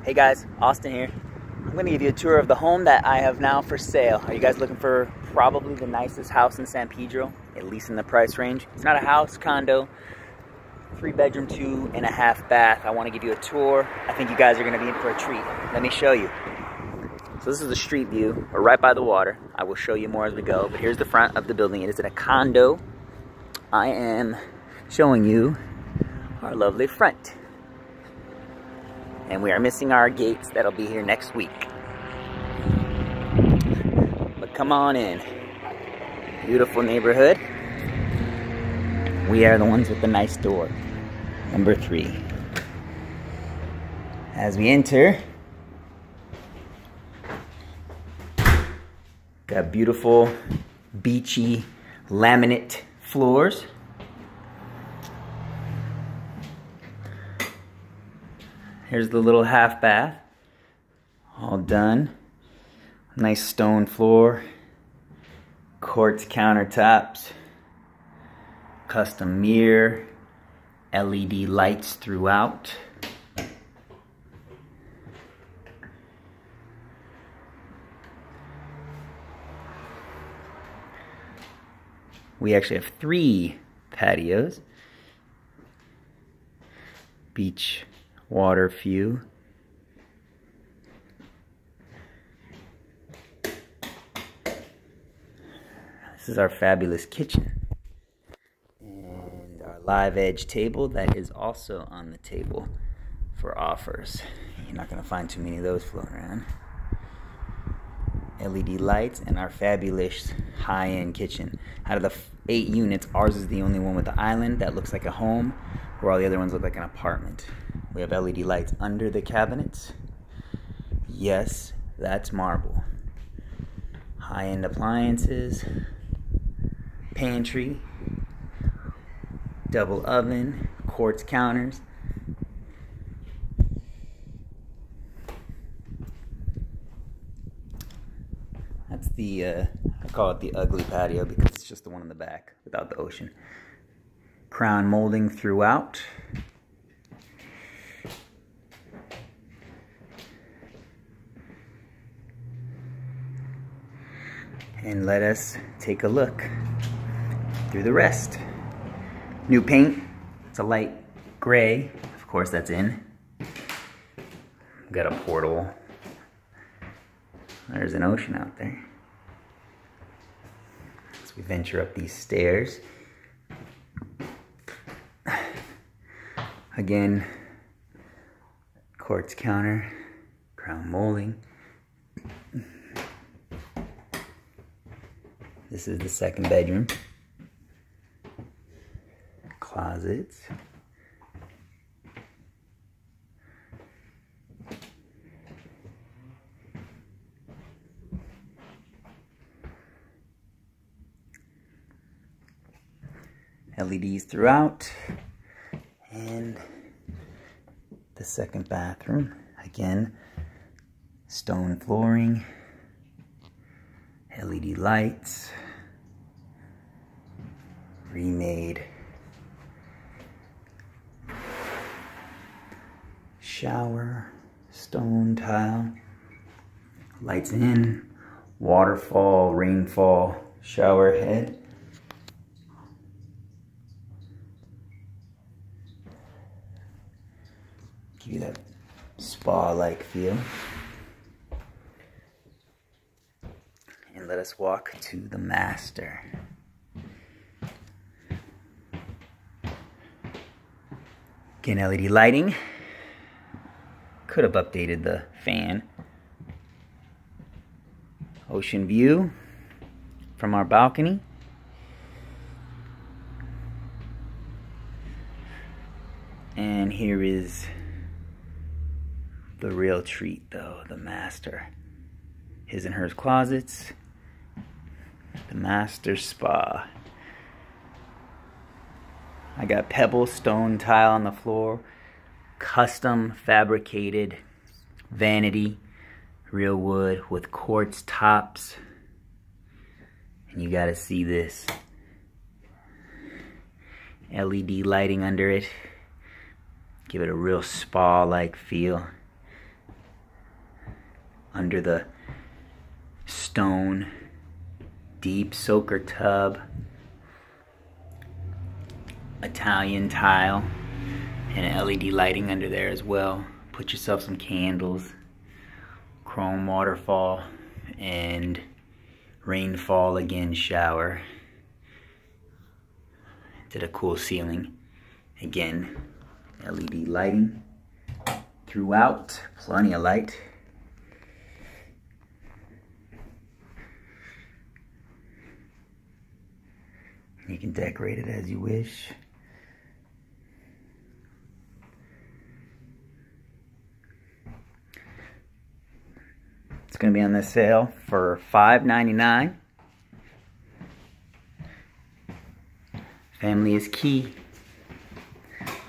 Hey guys, Austin here. I'm going to give you a tour of the home that I have now for sale. Are you guys looking for probably the nicest house in San Pedro, at least in the price range? It's not a house, condo, 3-bedroom, 2.5 bath. I want to give you a tour. I think you guys are going to be in for a treat. Let me show you. So this is the street view. We're right by the water. I will show you more as we go, but here's the front of the building. It is in a condo. I am showing you our lovely front. And we are missing our gates. That'll be here next week. But come on in. Beautiful neighborhood. We are the ones with the nice door. Number 3. As we enter, got beautiful, beachy, laminate floors. Here's the little half bath, all done. Nice stone floor, quartz countertops, custom mirror, LED lights throughout. We actually have 3 patios. Beach water view. This is our fabulous kitchen. And our live edge table that is also on the table for offers. You're not going to find too many of those floating around. LED lights and our fabulous high-end kitchen. Out of the 8 units, ours is the only one with the island that looks like a home, where all the other ones look like an apartment. We have LED lights under the cabinets. Yes, that's marble. High-end appliances, pantry, double oven, quartz counters. That's the, I call it the ugly patio because it's just the one in the back without the ocean. Crown molding throughout. And let us take a look through the rest. New paint. It's a light gray. Of course, that's in. Got a portal. There's an ocean out there. As we venture up these stairs. Again, quartz counter, crown molding. This is the 2nd bedroom. Closets. LEDs throughout. And the 2nd bathroom. Again, stone flooring. LED lights, remade shower, stone tile, lights in, waterfall, rainfall, shower head. Give you that spa-like feel. And let us walk to the master. Again, LED lighting. Could have updated the fan. Ocean view from our balcony. And here is the real treat though, the master. His and hers closets. The master spa. I got pebble stone tile on the floor. Custom fabricated vanity. Real wood with quartz tops. And you gotta see this. LED lighting under it. Give it a real spa-like feel. under the stone, deep soaker tub, Italian tile, and LED lighting under there as well. Put yourself some candles, chrome waterfall, and rainfall again shower. Did a cool ceiling. Again, LED lighting throughout, plenty of light. You can decorate it as you wish. It's going to be on this sale for $5.99. Family is key.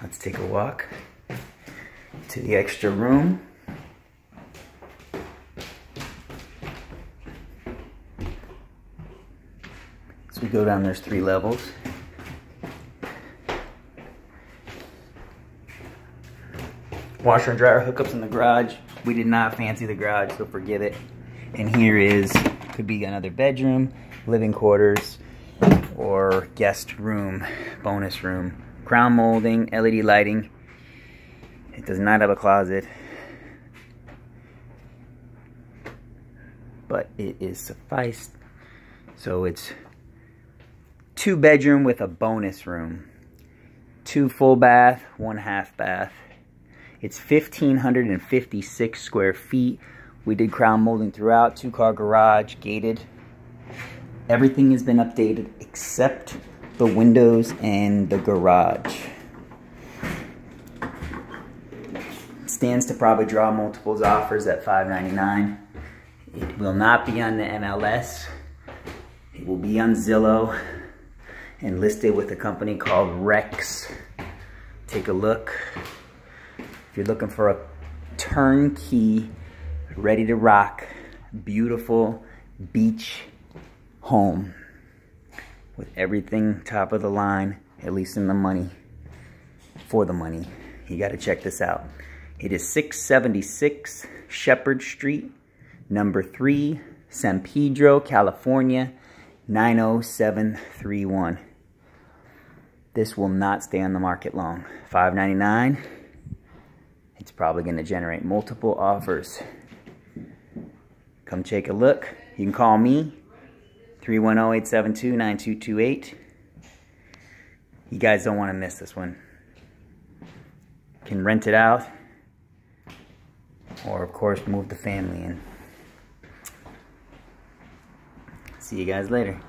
Let's take a walk to the extra room. As we go down, there's 3 levels. Washer and dryer hookups in the garage. We did not fancy the garage, so forgive it. And here is, could be another bedroom, living quarters, or guest room, bonus room. Crown molding, LED lighting. It does not have a closet, but it is sufficed. So it's 2 bedroom with a bonus room. 2 full bath, 1 half bath. It's 1,556 square feet. We did crown molding throughout, 2-car garage, gated. Everything has been updated except the windows and the garage. It stands to probably draw multiples offers at $5.99. It will not be on the MLS. It will be on Zillow and listed with a company called Rex. Take a look. If you're looking for a turnkey, ready to rock, beautiful beach home with everything top of the line, at least in the money, for the money, you got to check this out. It is 676 Shepard Street, number 3, San Pedro, California, 90731. This will not stay on the market long. $5.99. It's probably going to generate multiple offers. Come take a look. You can call me, 310-872-9228. You guys don't want to miss this one. You can rent it out, or of course move the family in. See you guys later.